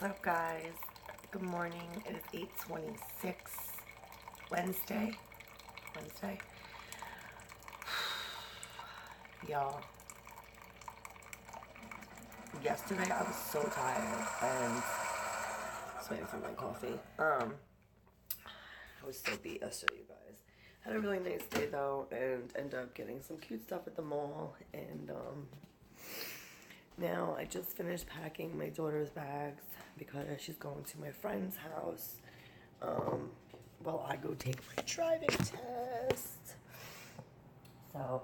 What's up, guys? Good morning. It is 8:26 Wednesday. Y'all, yesterday I was so tired and just waiting for my coffee. I was so beat yesterday, you guys. Had a really nice day though, and ended up getting some cute stuff at the mall. And now I just finished packing my daughter's bags because she's going to my friend's house while I go take my driving test. So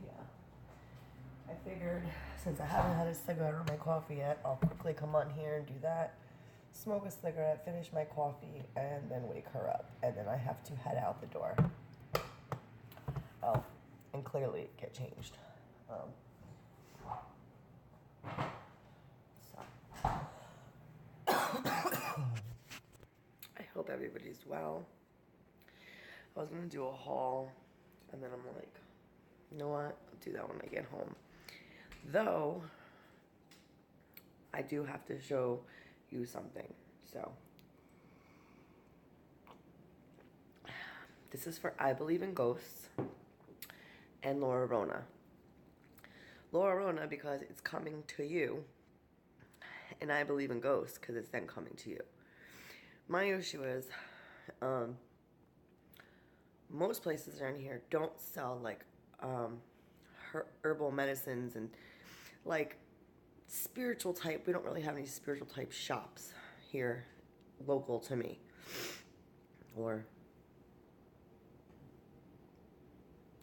yeah, I figured since I haven't had a cigarette or my coffee yet, I'll quickly come on here and do that, smoke a cigarette, finish my coffee, and then wake her up, and then I have to head out the door. Oh, and clearly get changed. So I hope everybody's well. I was gonna do a haul, and then I'm like, you know what? I'll do that when I get home. Though, I do have to show you something. So, this is for I Believe in Ghosts and Laura Rona. Laura Rona because it's coming to you, and I Believe in Ghosts because it's then coming to you. My issue is, most places around here don't sell like herbal medicines and like spiritual type. We don't really have any spiritual type shops here local to me, or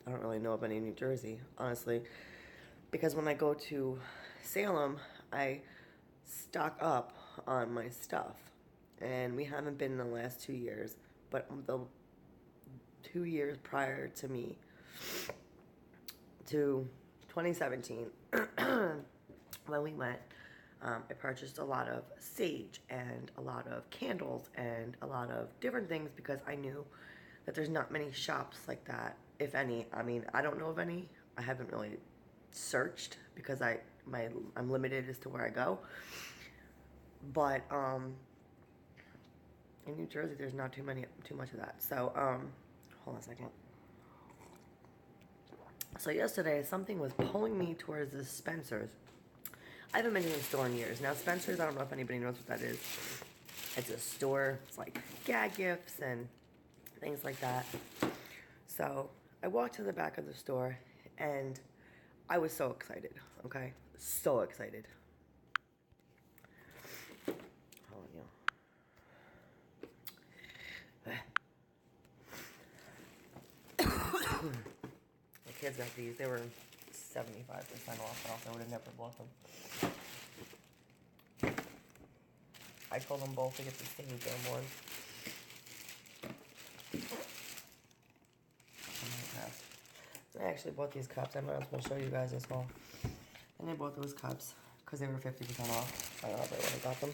I don't really know of any in New Jersey, honestly, because when I go to Salem, I stock up on my stuff, and we haven't been in the last 2 years, but the 2 years prior to me, to 2017, when we went, I purchased a lot of sage and a lot of candles and a lot of different things because I knew that there's not many shops like that, if any. I mean, I don't know of any. I haven't really searched because I'm limited as to where I go. But in New Jersey, there's not too much of that. So hold on a second. So yesterday, something was pulling me towards the Spencer's. I haven't been to the store in years. Now, Spencer's, I don't know if anybody knows what that is. It's a store. It's like gag gifts and things like that. So I walked to the back of the store, and I was so excited, okay? So excited. Hold on, y'all. The kids got these. They were 75% off. Else I would have never bought them. I told them both to get the same damn one. I actually bought these cups. I might as well show you guys as well. And I bought those cups because they were 50% off. I don't know if I would have got them.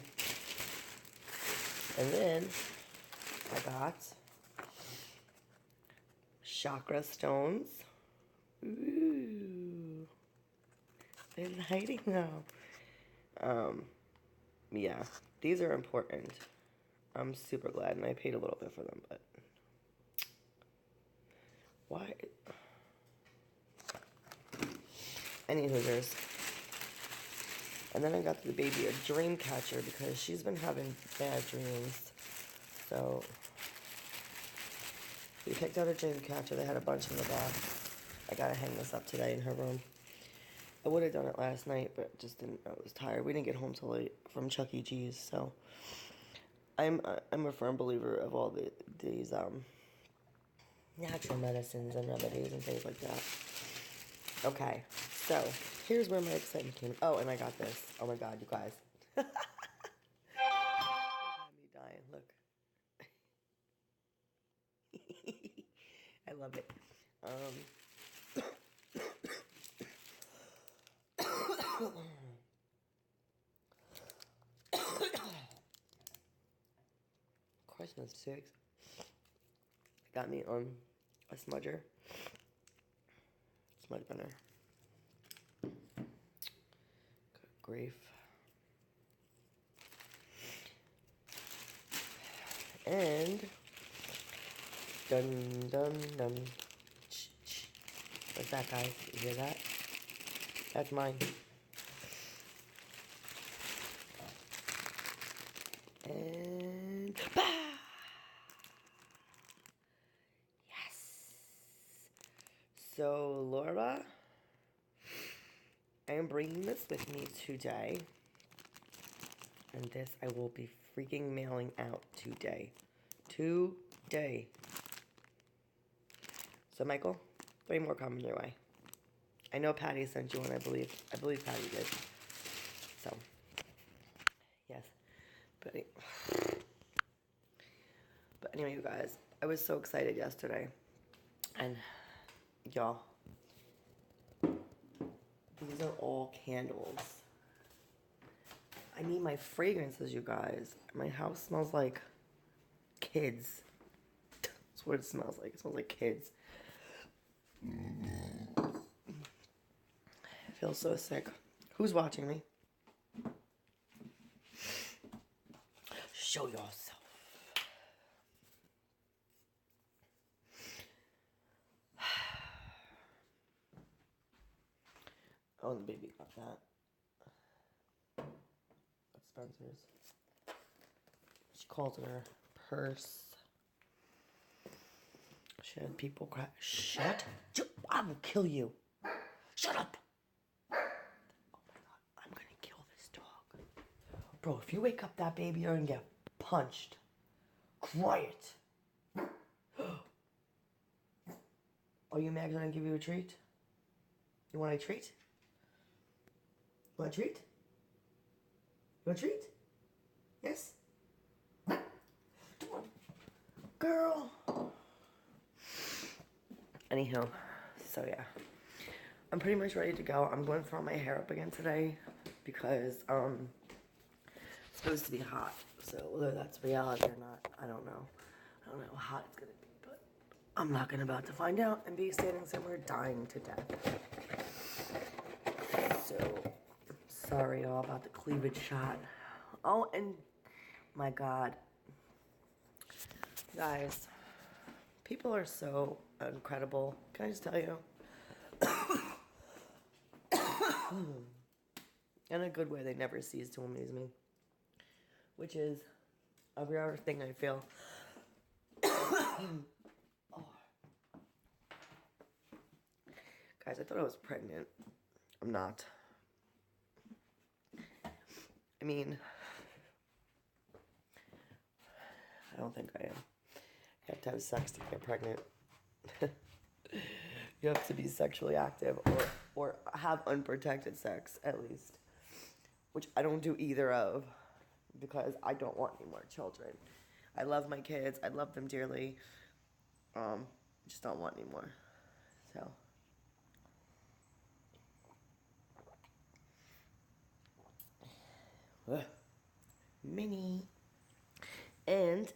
And then I got chakra stones. Ooh. They're lighting now. Yeah, these are important. I'm super glad, and I paid a little bit for them, but why? Any hooters. And then I got the baby a dream catcher because she's been having bad dreams. So we picked out a dream catcher. They had a bunch in the box. I gotta hang this up today in her room. I would have done it last night, but just didn't. I was tired. We didn't get home till late from Chuck E. Cheese, so I'm a firm believer of all these natural medicines and remedies and things like that. Okay, so here's where my excitement came. Oh, and I got this. Oh my God, you guys! You got me dying. Look, I love it. Christmas 6 got me on a smudger. Smudge gunner. Good grief. And dun dun dun. What's that, guys? You hear that? That's mine. And bah! Yes. So Laura, I am bringing this with me today, and this I will be freaking mailing out today. Today. So Michael, 3 more coming your way. I know Patty sent you one, I believe. I believe Patty did. So, yes. But anyway, you guys, I was so excited yesterday. And, y'all, these are all candles. I need my fragrances, you guys. My house smells like kids. That's what it smells like. It smells like kids. I feel so sick. Who's watching me? Show yourself. Oh, the baby got that. That's Spencer's. She calls it her purse. She had people cry. Shut. I will kill you. Shut up. Oh my God. I'm gonna kill this dog. Bro, if you wake up that baby, you're gonna get punched. Quiet. Are you mad 'cause I'm gonna give you a treat? You want a treat? You want a treat? You want a treat? Yes? Girl. Anywho, so yeah. I'm pretty much ready to go. I'm going to throw my hair up again today because it's supposed to be hot. So whether that's reality or not, I don't know. I don't know how hot it's gonna be, but I'm not gonna about to find out and be standing somewhere dying to death. So sorry all about the cleavage shot. Oh, and my God. Guys, people are so incredible. Can I just tell you? In a good way, they never cease to amaze me. Which is a rare thing, I feel. Oh. Guys, I thought I was pregnant. I'm not. I mean, I don't think I am. You have to have sex to get pregnant. You have to be sexually active or have unprotected sex, at least. Which I don't do either of, because I don't want any more children. I love my kids. I love them dearly. Just don't want any more. So. Mini. And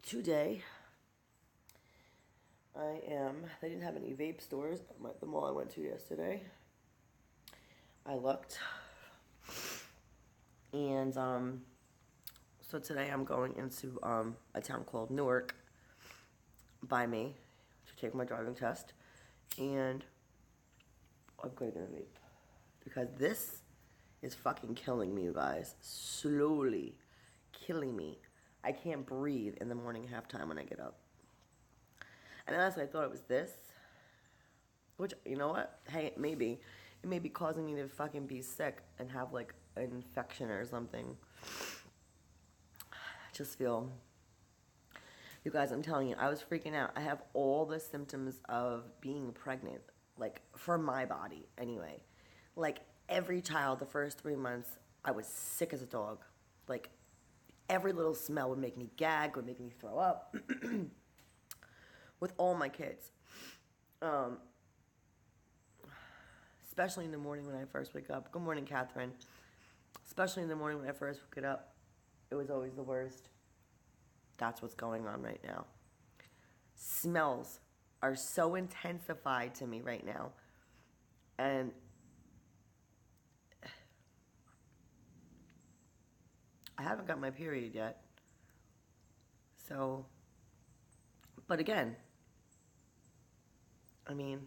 today, they didn't have any vape stores at the mall I went to yesterday. I looked. And, so today I'm going into, a town called Newark by me to take my driving test. And I'm going to vape. Because this is fucking killing me, you guys. Slowly killing me. I can't breathe in the morning halftime when I get up. And honestly, I thought it was this. Which, you know what? Hey, maybe. It may be causing me to fucking be sick and have, like, an infection or something. I just feel... You guys, I'm telling you, I was freaking out. I have all the symptoms of being pregnant. Like, for my body, anyway. Like, every child, the first 3 months, I was sick as a dog. Like, every little smell would make me gag, would make me throw up. With all my kids. Especially in the morning when I first wake up. Good morning, Catherine. Especially in the morning when I first woke up. It was always the worst. That's what's going on right now. Smells are so intensified to me right now. And I haven't got my period yet. So, but again, I mean,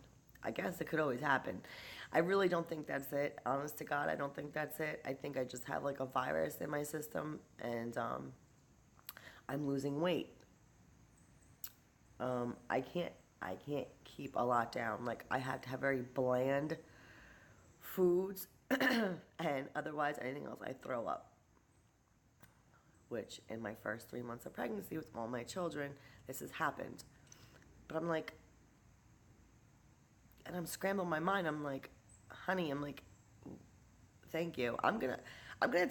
I guess it could always happen. I really don't think that's it. Honest to God, I don't think that's it. I think I just have like a virus in my system, and I'm losing weight. I can't keep a lot down. Like, I have to have very bland foods, and otherwise anything else I throw up. Which in my first 3 months of pregnancy with all my children, this has happened. But I'm like, and I'm scrambling my mind. I'm like, honey, I'm like, thank you. I'm gonna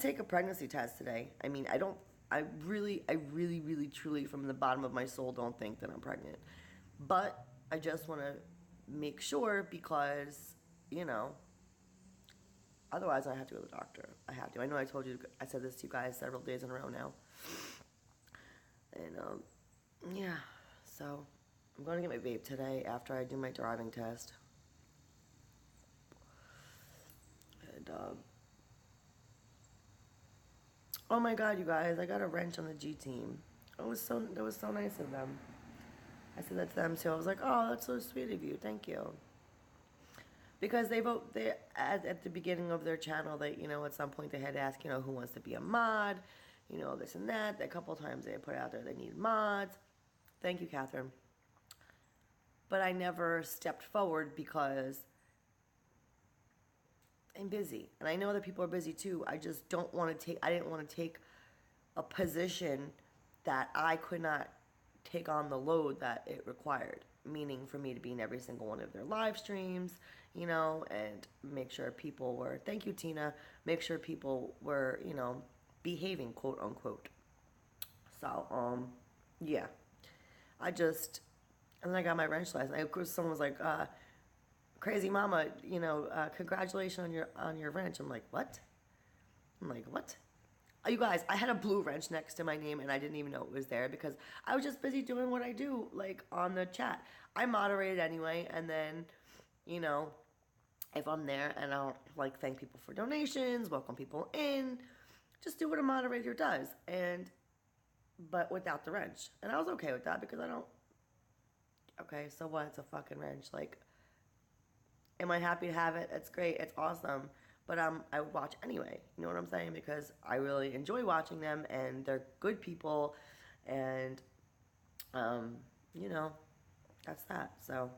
take a pregnancy test today. I mean, I really, truly, from the bottom of my soul, don't think that I'm pregnant. But I just want to make sure because, you know, otherwise I have to go to the doctor. I have to. I know I told you, I said this to you guys several days in a row now. And, yeah, so I'm going to get my vape today after I do my driving test. And, oh my God, you guys, I got a wrench on the G team. That was so nice of them. I said that to them too. I was like, oh, that's so sweet of you. Thank you. Because they at the beginning of their channel, they, you know, at some point they had to ask, you know, who wants to be a mod, you know, this and that. A couple times they put out there they need mods. Thank you, Catherine. But I never stepped forward because I'm busy. And I know other people are busy too. I just don't want to I didn't want to take a position that I could not take on the load that it required. Meaning for me to be in every single one of their live streams, you know, and make sure people were, thank you, Tina, make sure people were, you know, behaving, quote unquote. So, yeah. And then I got my wrench last night. Of course, someone was like, crazy mama, you know, congratulations on your wrench. I'm like, what? You guys, I had a blue wrench next to my name and I didn't even know it was there because I was just busy doing what I do, like, on the chat. I moderated anyway, and then, you know, if I'm there and I'll, like, thank people for donations, welcome people in, just do what a moderator does, but without the wrench. And I was okay with that because okay, so what? It's a fucking wrench. Like, am I happy to have it? It's great. It's awesome. But I would watch anyway. You know what I'm saying? Because I really enjoy watching them, and they're good people, and you know, that's that. So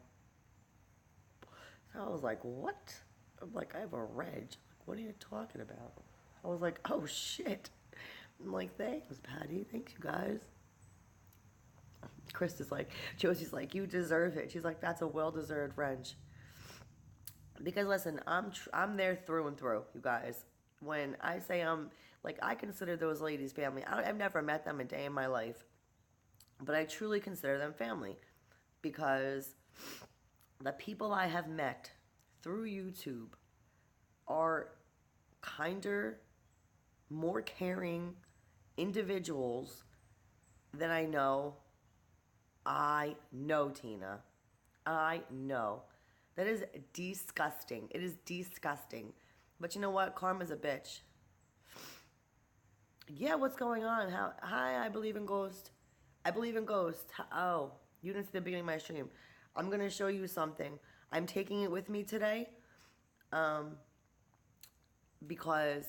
I was like, what? I'm like, I have a reg. Like, what are you talking about? I was like, oh shit. I'm like, thanks, Patty. Thanks, you guys. Chris is like, Josie's like, you deserve it. She's like, that's a well-deserved wrench. Because listen, I'm there through and through, you guys. When I say I consider those ladies family. I've never met them a day in my life, but I truly consider them family because the people I have met through YouTube are kinder, more caring individuals than I know. I know, Tina. I know. That is disgusting. It is disgusting. But you know what? Karma's a bitch. Yeah, what's going on? Hi, I believe in ghosts. I believe in ghosts. Oh, you didn't see the beginning of my stream. I'm going to show you something. I'm taking it with me today. Because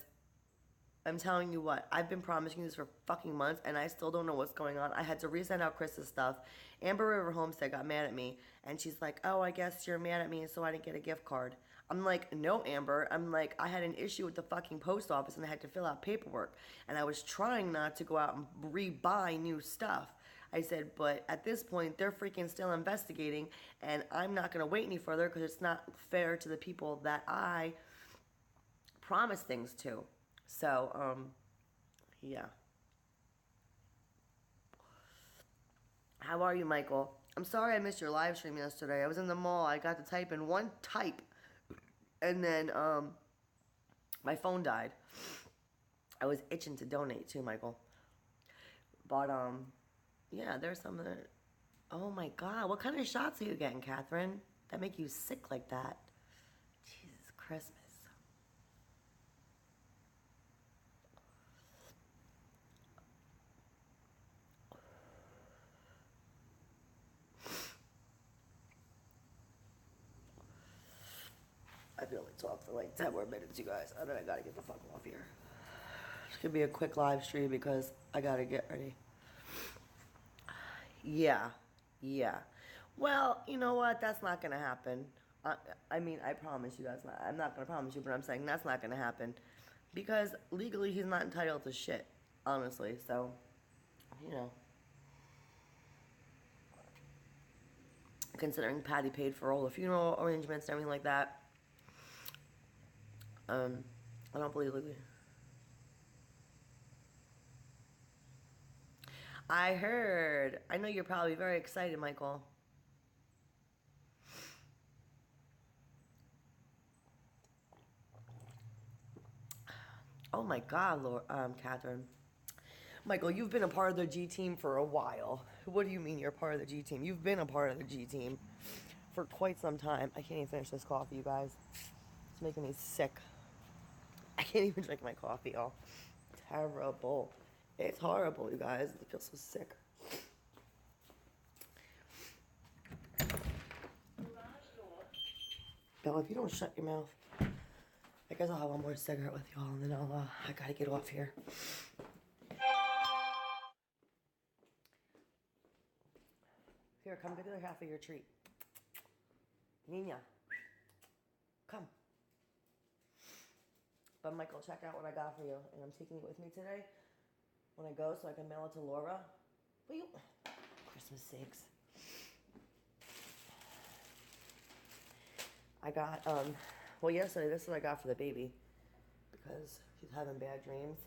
I'm telling you what, I've been promising this for fucking months, and I still don't know what's going on. I had to resend out Chris's stuff. Amber River Homestead got mad at me, and she's like, oh, I guess you're mad at me, so I didn't get a gift card. I'm like, no, Amber. I'm like, I had an issue with the fucking post office, and I had to fill out paperwork, and I was trying not to go out and rebuy new stuff. I said, but at this point, they're freaking still investigating, and I'm not going to wait any further because it's not fair to the people that I promise things to. So, yeah. How are you, Michael? I'm sorry I missed your live stream yesterday. I was in the mall. I got to type in one type, and then, my phone died. I was itching to donate too, Michael. But, yeah, there's some of the... Oh, my God. What kind of shots are you getting, Catherine? That make you sick like that? Jesus Christmas. talk for like 10 more minutes, you guys, and then I gotta get the fuck off here. It's gonna be a quick live stream because I gotta get ready. Yeah. Well, you know what? That's not gonna happen. I mean, I promise you that's not. I'm not gonna promise you, but I'm saying that's not gonna happen because legally he's not entitled to shit, honestly. So, you know, considering Patty paid for all the funeral arrangements and everything like that, I don't believe legally. I heard. I know you're probably very excited, Michael. Oh my God, Lord, Catherine. Michael, you've been a part of the G team for a while. What do you mean you're part of the G team? You've been a part of the G team for quite some time. I can't even finish this coffee, you guys. It's making me sick. I can't even drink my coffee, y'all. Terrible. It's horrible, you guys. I feel so sick. Bella, if you don't shut your mouth, I guess I'll have one more cigarette with y'all, and then I gotta get off here. Here, come get the other half of your treat. Nina, come. But Michael, check out what I got for you, and I'm taking it with me today when I go so I can mail it to Laura. Will you? Christmas sakes. I got, well, yesterday, this is what I got for the baby because she's having bad dreams.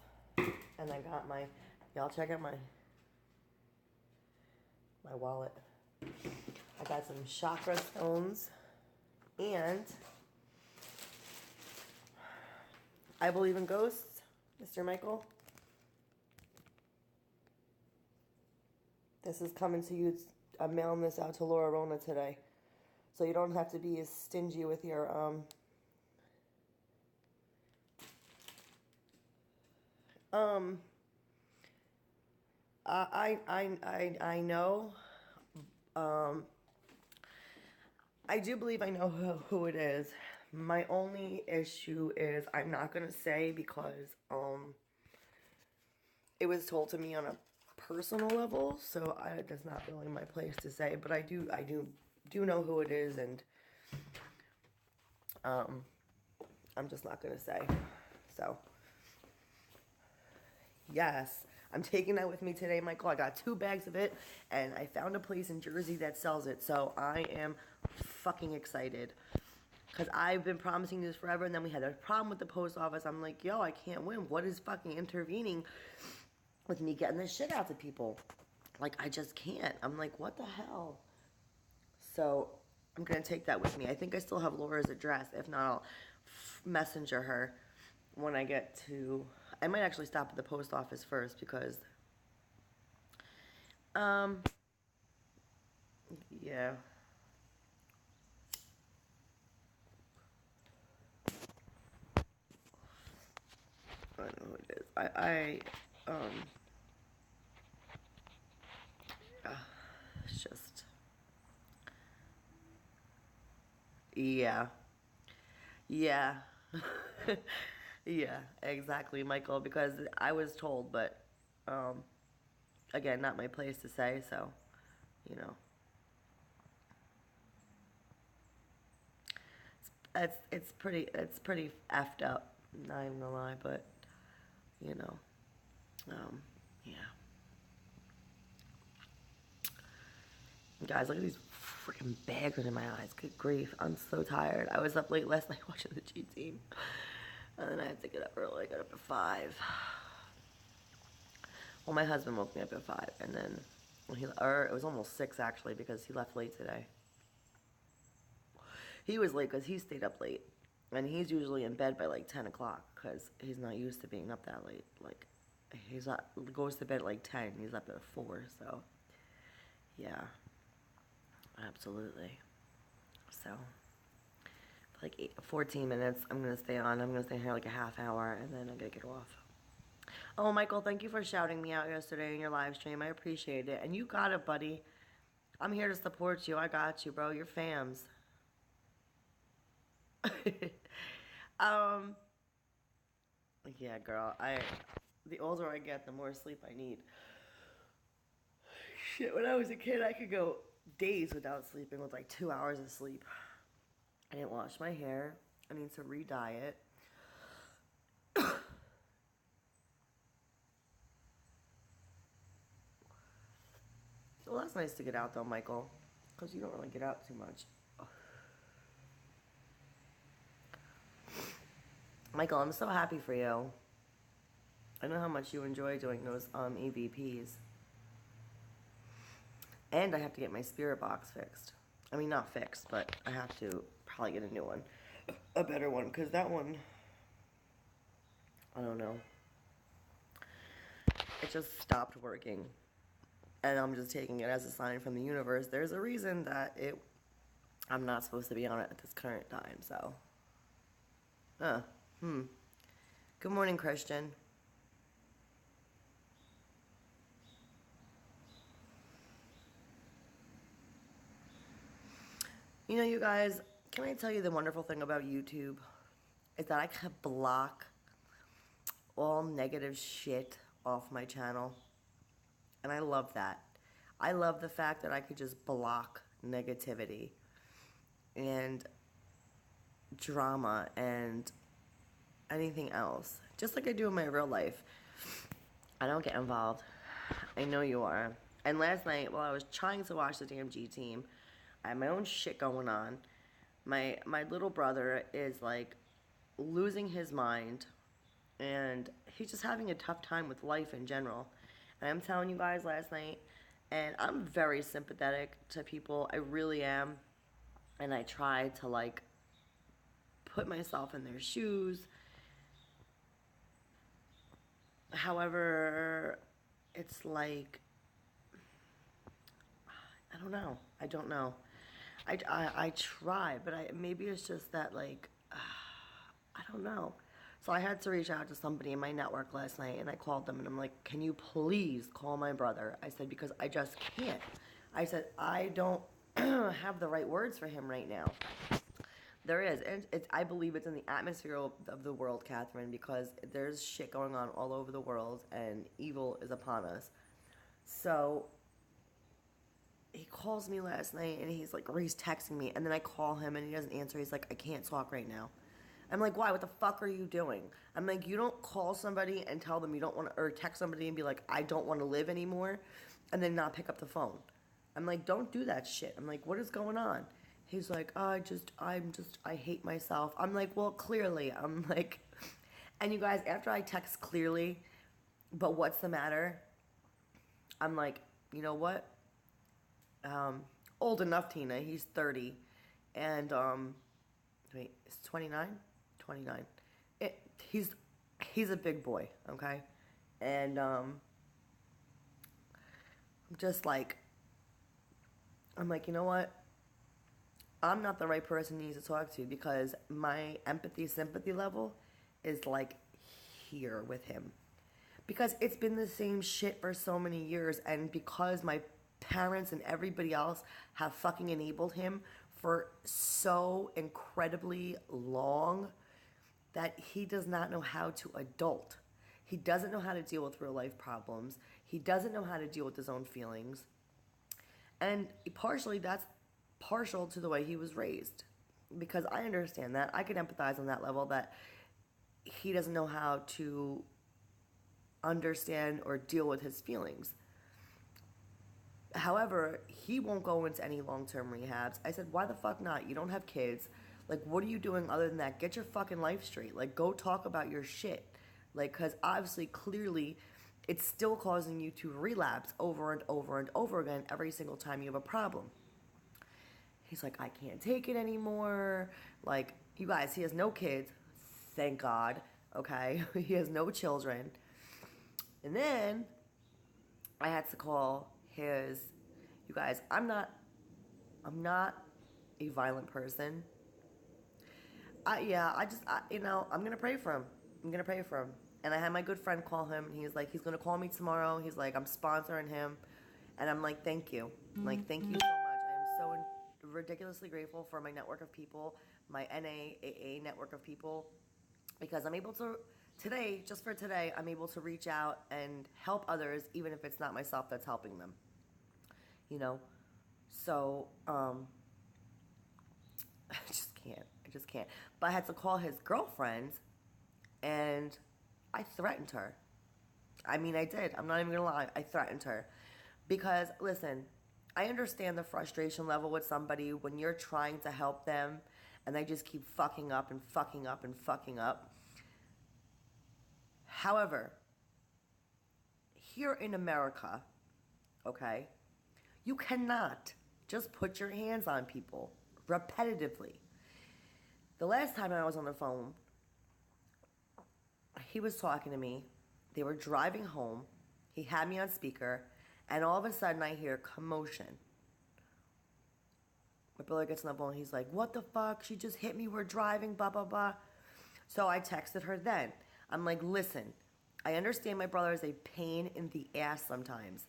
And I got y'all check out my wallet. I got some chakra stones and I believe in ghosts, Mr. Michael. This is coming to you. I'm mailing this out to Laura Rona today. So you don't have to be as stingy with your, I know, I do believe I know who it is. My only issue is I'm not going to say because, it was told to me on a personal level, so that's not really my place to say, but I do know who it is, and I'm just not gonna say. So yes, I'm taking that with me today, Michael. I got 2 bags of it, and I found a place in Jersey that sells it, so I am fucking excited. Because I've been promising this forever, and then we had a problem with the post office. I'm like, yo, I can't win. What is fucking intervening with me getting this shit out to people? Like, I just can't. I'm like, what the hell? So I'm going to take that with me. I think I still have Laura's address. If not, I'll messenger her when I get to... I might actually stop at the post office first because... yeah. I don't know who it is. It's just... Yeah. Yeah. Yeah, exactly, Michael, because I was told, but, again, not my place to say, so, you know. It's pretty effed up, not even gonna lie, but, you know, yeah. Guys, look at these freaking bags under my eyes. Good grief, I'm so tired. I was up late last night watching the G team, and then I had to get up early. I got up at 5. Well, my husband woke me up at 5, and then when it was almost 6 actually because he left late today. He was late because he stayed up late, and he's usually in bed by like 10 o'clock because he's not used to being up that late. Like, goes to bed at like 10. He's up at 4, so yeah, absolutely. So, for like 14 minutes, I'm gonna stay on. I'm gonna stay here like a half hour, and then I'm gonna get off. Oh, Michael, thank you for shouting me out yesterday in your live stream. I appreciate it, and you got it, buddy. I'm here to support you. I got you, bro. You're fams. Um, yeah, girl, the older I get, the more sleep I need. Shit, when I was a kid, I could go days without sleeping with like 2 hours of sleep. I didn't wash my hair. I need to re-dye it. Well, that's nice to get out though, Michael, because you don't really get out too much. Michael, I'm so happy for you. I know how much you enjoy doing those EVPs. And I have to get my spirit box fixed. I mean, not fixed, but I have to probably get a new one. A better one, because that one, I don't know. It just stopped working. And I'm just taking it as a sign from the universe. There's a reason that I'm not supposed to be on it at this current time, so. Good morning, Christian. You know, you guys, can I tell you the wonderful thing about YouTube? Is that I can block all negative shit off my channel. And I love that. I love the fact that I could just block negativity and drama and anything else. Just like I do in my real life. I don't get involved. I know you are. And last night, while I was trying to watch the damn G Team, I had my own shit going on. My little brother is like losing his mind, and he's just having a tough time with life in general. And I'm telling you guys, last night, and I'm very sympathetic to people. I really am. And I try to like put myself in their shoes. However, it's like, I don't know. I don't know. I try, but maybe it's just that, like, I don't know. So I had to reach out to somebody in my network last night, and I called them, and I'm like, can you please call my brother? I said, because I just can't. I said, I don't have the right words for him right now. There is, and I believe it's in the atmosphere of the world, Catherine, because there's shit going on all over the world, and evil is upon us. So he calls me last night, and he's like, or he's texting me, and then I call him, and he doesn't answer. He's like, I can't talk right now. I'm like, why? What the fuck are you doing? I'm like, you don't call somebody and tell them you don't want to, or text somebody and be like, I don't want to live anymore, and then not pick up the phone. I'm like, don't do that shit. I'm like, what is going on? He's like, oh, I hate myself. I'm like, well, clearly. I'm like, and you guys, after I text clearly, but what's the matter? I'm like, you know what? Old enough, Tina. He's 30. And, wait, is 29? 29. He's a big boy, okay? And, I'm just like, I'm like, you know what? I'm not the right person he needs to talk to, because my empathy, sympathy level is like here with him. Because it's been the same shit for so many years, and because my parents and everybody else have fucking enabled him for so incredibly long, that he does not know how to adult. He doesn't know how to deal with real life problems. He doesn't know how to deal with his own feelings. And partially that's partial to the way he was raised. Because I understand that. I can empathize on that level, that he doesn't know how to understand or deal with his feelings. However, he won't go into any long-term rehabs. I said, why the fuck not? You don't have kids. Like, what are you doing other than that? Get your fucking life straight. Like, go talk about your shit. Like, because obviously, clearly, it's still causing you to relapse over and over and over again every single time you have a problem. He's like, I can't take it anymore. Like, you guys, he has no kids. Thank God. Okay? He has no children. And then I had to call his, you guys, I'm not a violent person. I'm going to pray for him. I'm going to pray for him. And I had my good friend call him, and he's like, he's going to call me tomorrow. He's like, I'm sponsoring him. And I'm like, thank you. I'm like, thank you so much. I am so ridiculously grateful for my network of people, my NAAA network of people. because I'm able to, today, just for today, I'm able to reach out and help others, even if it's not myself that's helping them. You know? So, I just can't. I just can't. But I had to call his girlfriend, and I threatened her. I mean, I did. I'm not even going to lie. I threatened her. Because, listen, I understand the frustration level with somebody when you're trying to help them and they just keep fucking up and fucking up and fucking up. However, here in America, okay, you cannot just put your hands on people repetitively. The last time I was on the phone, he was talking to me. They were driving home. He had me on speaker, and all of a sudden I hear commotion. My brother gets on the phone. He's like, what the fuck? She just hit me. We're driving, blah, blah, blah. So I texted her then. I'm like, listen, I understand my brother is a pain in the ass sometimes.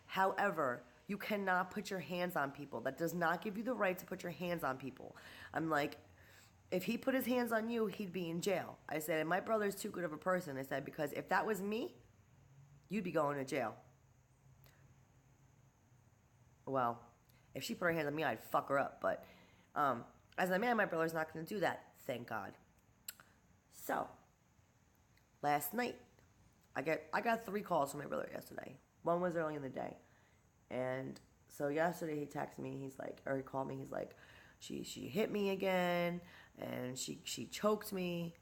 However, you cannot put your hands on people. That does not give you the right to put your hands on people. I'm like, if he put his hands on you, he'd be in jail. I said, and my brother's too good of a person. I said, because if that was me, you'd be going to jail. Well, if she put her hands on me, I'd fuck her up. But as a man, my brother's not going to do that. Thank God. So, last night, I got 3 calls from my brother yesterday. One was early in the day. And so yesterday he texted me, he's like, or he called me, he's like, she hit me again, and she choked me.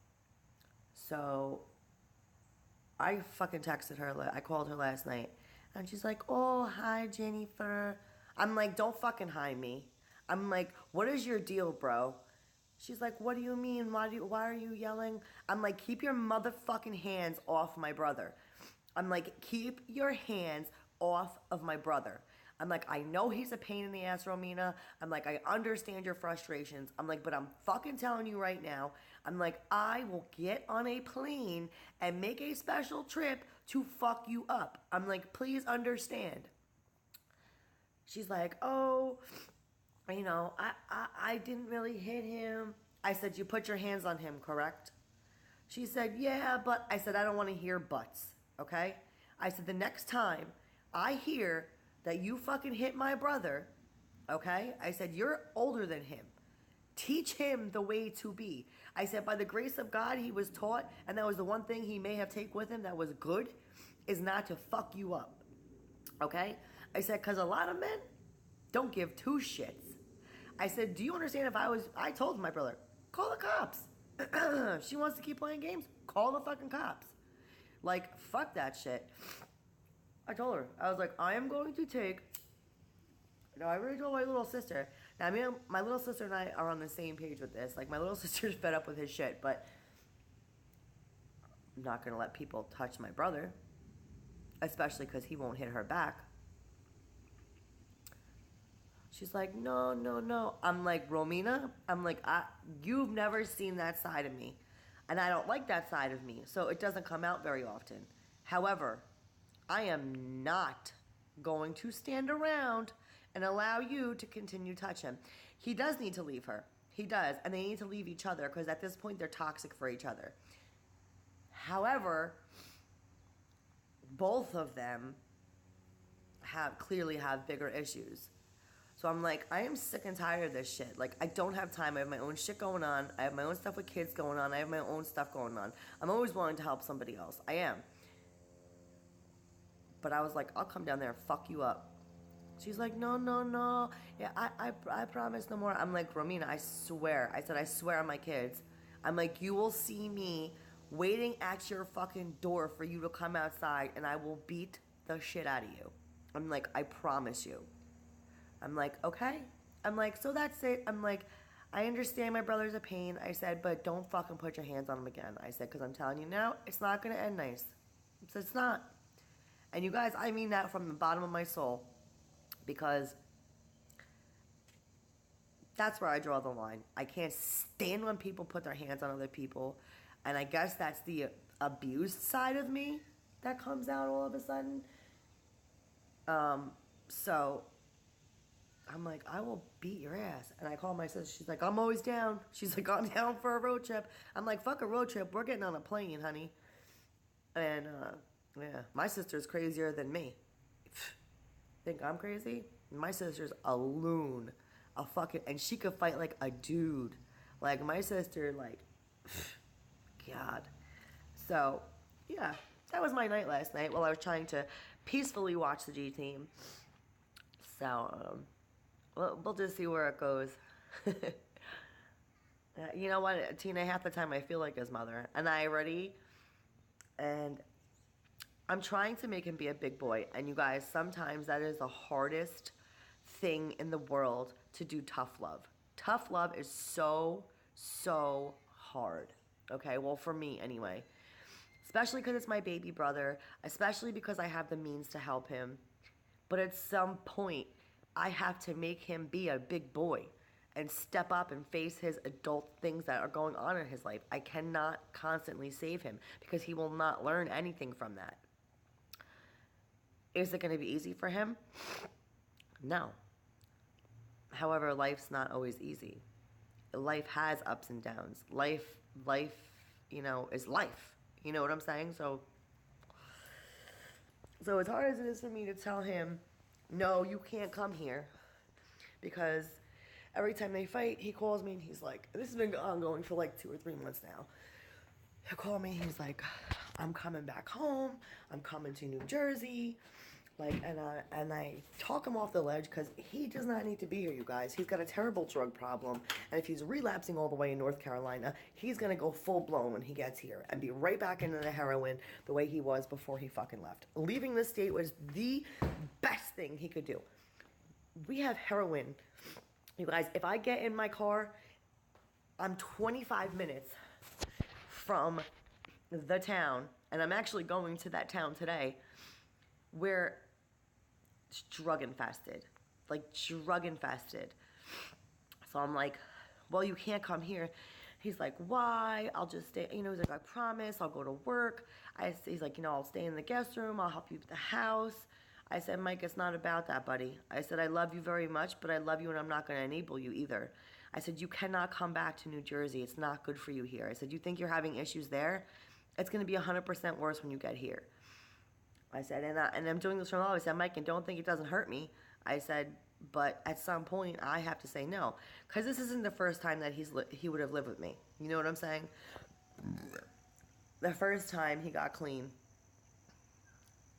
So I fucking texted her, I called her last night, and she's like, oh, hi, Jennifer. I'm like, don't fucking hi me. I'm like, what is your deal, bro? She's like, what do you mean? Why are you yelling? I'm like, keep your motherfucking hands off my brother. I'm like, keep your hands off of my brother. I'm like, I know he's a pain in the ass, Romina. I'm like, I understand your frustrations. I'm like, but I'm fucking telling you right now. I'm like, I will get on a plane and make a special trip to fuck you up. I'm like, please understand. She's like, oh, you know, I didn't really hit him. I said, you put your hands on him, correct? She said, yeah, but I said, I don't want to hear buts, okay? I said, the next time I hear that you fucking hit my brother, okay? I said, you're older than him. Teach him the way to be. I said, by the grace of God, he was taught, and that was the one thing he may have taken with him that was good, is not to fuck you up, okay? I said, because a lot of men don't give 2 shits. I said, do you understand if I told my brother, call the cops. She wants to keep playing games, call the fucking cops. Like, fuck that shit. I told her, I was like, I am going to take, no, I already told my little sister. Now, I mean, my little sister and I are on the same page with this. Like, my little sister's fed up with his shit, but I'm not going to let people touch my brother, especially because he won't hit her back. She's like, no, no, no. I'm like, Romina, I'm like, you've never seen that side of me. And I don't like that side of me, so it doesn't come out very often. However, I am not going to stand around and allow you to continue to touch him. He does need to leave her. He does. And they need to leave each other because at this point they're toxic for each other. However, both of them clearly have bigger issues. So I'm like, I am sick and tired of this shit. Like, I don't have time. I have my own shit going on. I have my own stuff with kids going on. I have my own stuff going on. I'm always willing to help somebody else. I am. But I was like, I'll come down there and fuck you up. She's like, no, no, no. Yeah, I promise no more. I'm like, Romina, I swear. I said, I swear on my kids. I'm like, you will see me waiting at your fucking door for you to come outside, and I will beat the shit out of you. I'm like, I promise you. I'm like, okay. I'm like, so that's it. I'm like, I understand my brother's a pain. I said, but don't fucking put your hands on him again. I said, because I'm telling you now, it's not going to end nice. I said, it's not. And you guys, I mean that from the bottom of my soul. Because that's where I draw the line. I can't stand when people put their hands on other people. And I guess that's the abused side of me that comes out all of a sudden. So I'm like, I will beat your ass. And I call my sister. She's like, I'm always down. She's like, I'm down for a road trip. I'm like, fuck a road trip. We're getting on a plane, honey. And, yeah, my sister's crazier than me. Think I'm crazy? My sister's a loon. A fucking, and she could fight like a dude. Like, my sister, like, God. So, yeah, that was my night last night while I was trying to peacefully watch the G team. So, we'll just see where it goes. You know what, Tina, half the time I feel like his mother. And and I'm trying to make him be a big boy. And you guys, sometimes that is the hardest thing in the world to do tough love. Tough love is so, so hard. Okay, well, for me anyway. Especially because it's my baby brother. Especially because I have the means to help him. But at some point, I have to make him be a big boy and step up and face his adult things that are going on in his life. I cannot constantly save him because he will not learn anything from that. Is it going to be easy for him? No. However, life's not always easy. Life has ups and downs. Life, is life. You know what I'm saying? So as hard as it is for me to tell him, no, you can't come here, because every time they fight, he calls me and he's like, this has been ongoing for like 2 or 3 months now. He'll call me, he's like, I'm coming back home, I'm coming to New Jersey. Like, and I talk him off the ledge because he does not need to be here, you guys. He's got a terrible drug problem, and if he's relapsing all the way in North Carolina, he's gonna go full blown when he gets here and be right back into the heroin the way he was before he fucking left. Leaving the state was the best thing he could do. We have heroin, you guys. If I get in my car, I'm 25 minutes from the town, and I'm actually going to that town today, where it's drug infested. Like, drug infested. So I'm like, well, you can't come here. He's like, why? I'll just stay. He's like, I promise, I'll go to work. He's like, I'll stay in the guest room. I'll help you with the house. I said, Mike, it's not about that, buddy. I said, I love you very much, but I love you and I'm not going to enable you either. I said, you cannot come back to New Jersey. It's not good for you here. I said, you think you're having issues there? It's going to be 100% worse when you get here. I said, and I'm doing this from love. I said, Mike, and don't think it doesn't hurt me. I said, but at some point, I have to say no. Because this isn't the first time that he would have lived with me. You know what I'm saying? The first time he got clean,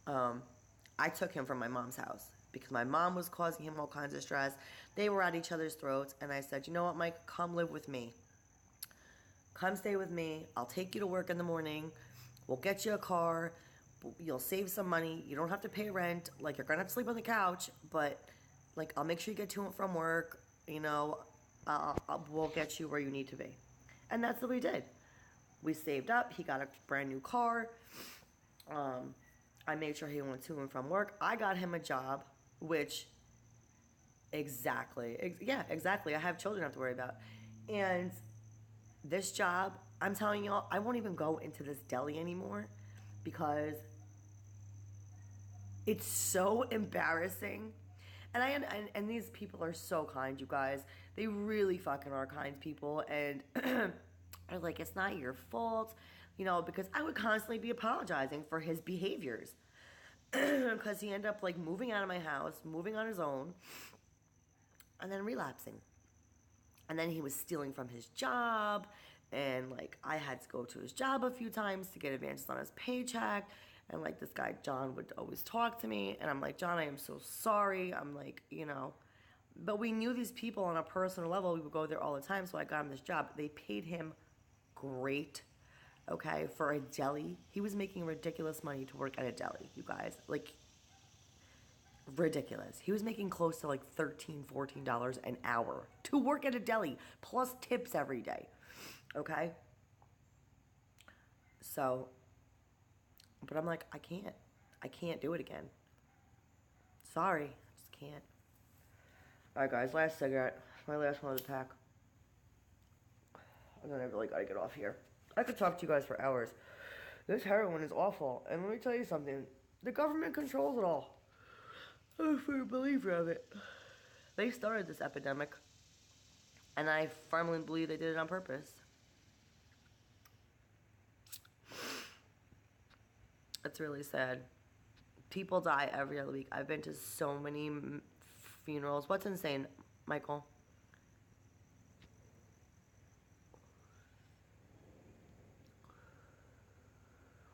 I took him from my mom's house. Because my mom was causing him all kinds of stress. They were at each other's throats. And I said, you know what, Mike? Come live with me. Come stay with me. I'll take you to work in the morning. We'll get you a car. You'll save some money. You don't have to pay rent. Like, you're gonna have to sleep on the couch, but like, I'll make sure you get to and from work. We'll get you where you need to be. And that's what we did. We saved up. He got a brand new car. I made sure he went to and from work. I got him a job, which exactly. I have children I have to worry about. And this job, I'm telling y'all, I won't even go into this deli anymore because it's so embarrassing. And these people are so kind, you guys. They really fucking are kind people. And are like, it's not your fault, because I would constantly be apologizing for his behaviors. Because he ended up like moving out of my house, moving on his own, and then relapsing. And then he was stealing from his job, and like, I had to go to his job a few times to get advances on his paycheck. And like, this guy John would always talk to me, and I'm like, John, I am so sorry. I'm like, but we knew these people on a personal level. We would go there all the time, so I got him this job. They paid him great, okay, for a deli. He was making ridiculous money to work at a deli, you guys. Like, ridiculous. He was making close to like $13, $14 an hour to work at a deli, plus tips every day, okay? So, but I'm like, I can't do it again. Sorry, I just can't. Alright guys, last cigarette. My last one of the pack. And then I really gotta get off here. I could talk to you guys for hours. This heroin is awful. And let me tell you something. The government controls it all. I'm a firm believer of it. They started this epidemic, and I firmly believe they did it on purpose. It's really sad. People die every other week. I've been to so many funerals. What's insane, Michael?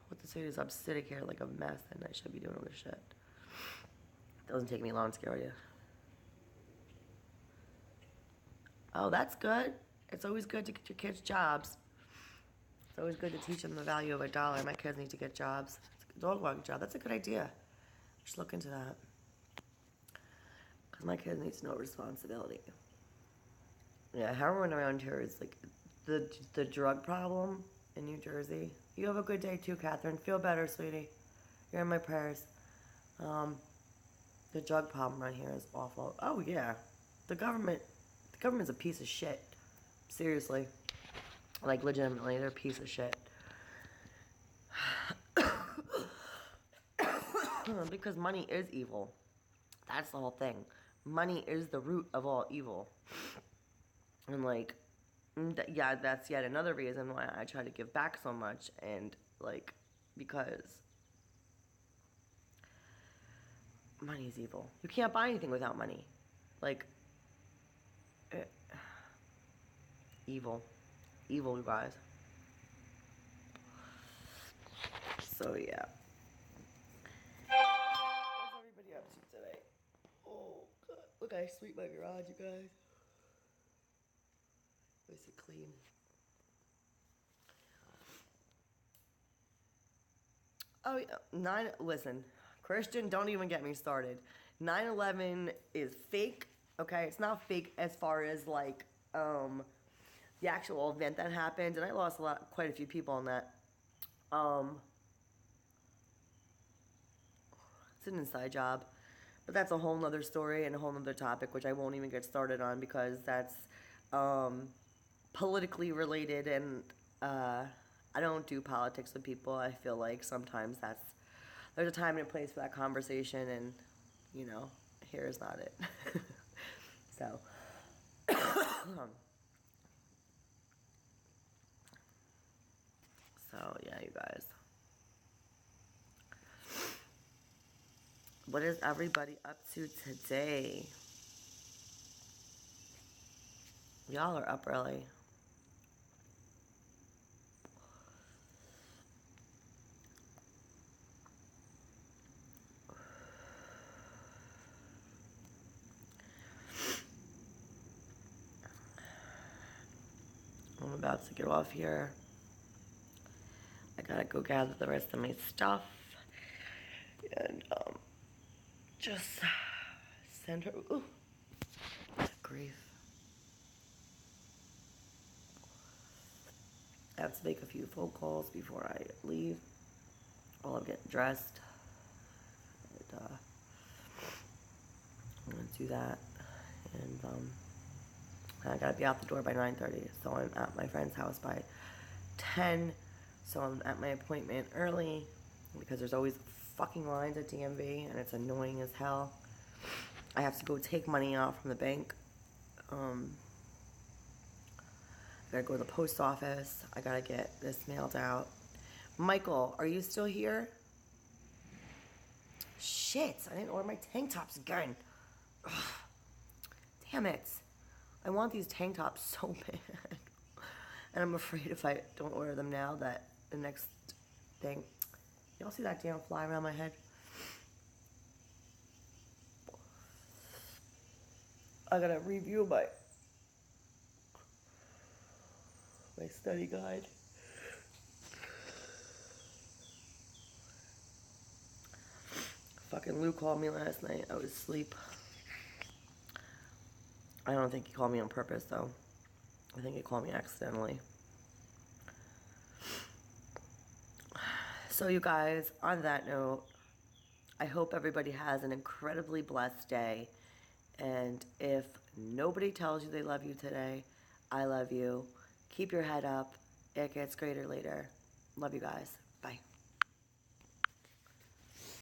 What the city is, I'm sitting here like a mess and I should be doing other shit. It doesn't take me long to scare you. Oh, that's good. It's always good to get your kids jobs. It's always good to teach them the value of a dollar. My kids need to get jobs. It's a dog walking job. That's a good idea. Just look into that. Because my kids need to know responsibility. Yeah, heroin around here is like the drug problem in New Jersey. You have a good day too, Catherine. Feel better, sweetie. You're in my prayers. The drug problem around here is awful. Oh yeah, the government's a piece of shit. Seriously, like legitimately, they're a piece of shit. Because money is evil. That's the whole thing. Money is the root of all evil. And like, yeah, that's yet another reason why I try to give back so much. And like, because money is evil. You can't buy anything without money. Like, evil, you guys. So yeah. What's everybody up to today? Oh God! Look, I sweep my garage, you guys. Nice and clean. Oh yeah, listen, Christian, don't even get me started. 9/11 is fake. Okay, it's not fake as far as like the actual event that happened, and I lost quite a few people on that. It's an inside job, but that's a whole nother story and a whole nother topic, which I won't even get started on because that's politically related, and I don't do politics with people. I feel like sometimes there's a time and a place for that conversation, and you know, here is not it. So so yeah, you guys, what is everybody up to today? Y'all are up early. I'm about to get off here. I gotta go gather the rest of my stuff and just send her. Ooh, grief. I have to make a few phone calls before I leave while I'm getting dressed. And, I'm gonna do that, and I gotta be out the door by 9:30. So I'm at my friend's house by 10. So I'm at my appointment early because there's always fucking lines at DMV, and it's annoying as hell. I have to go take money out from the bank. I gotta go to the post office. I gotta get this mailed out. Michael, are you still here? Shit, I didn't order my tank tops again. Ugh. Damn it. I want these tank tops so bad. And I'm afraid if I don't order them now that the next thing... Y'all see that damn fly around my head? I gotta review my study guide. Fucking Lou called me last night. I was asleep. I don't think he called me on purpose, though. I think he called me accidentally. So, you guys, on that note, I hope everybody has an incredibly blessed day. And if nobody tells you they love you today, I love you. Keep your head up. It gets greater later. Love you guys. Bye.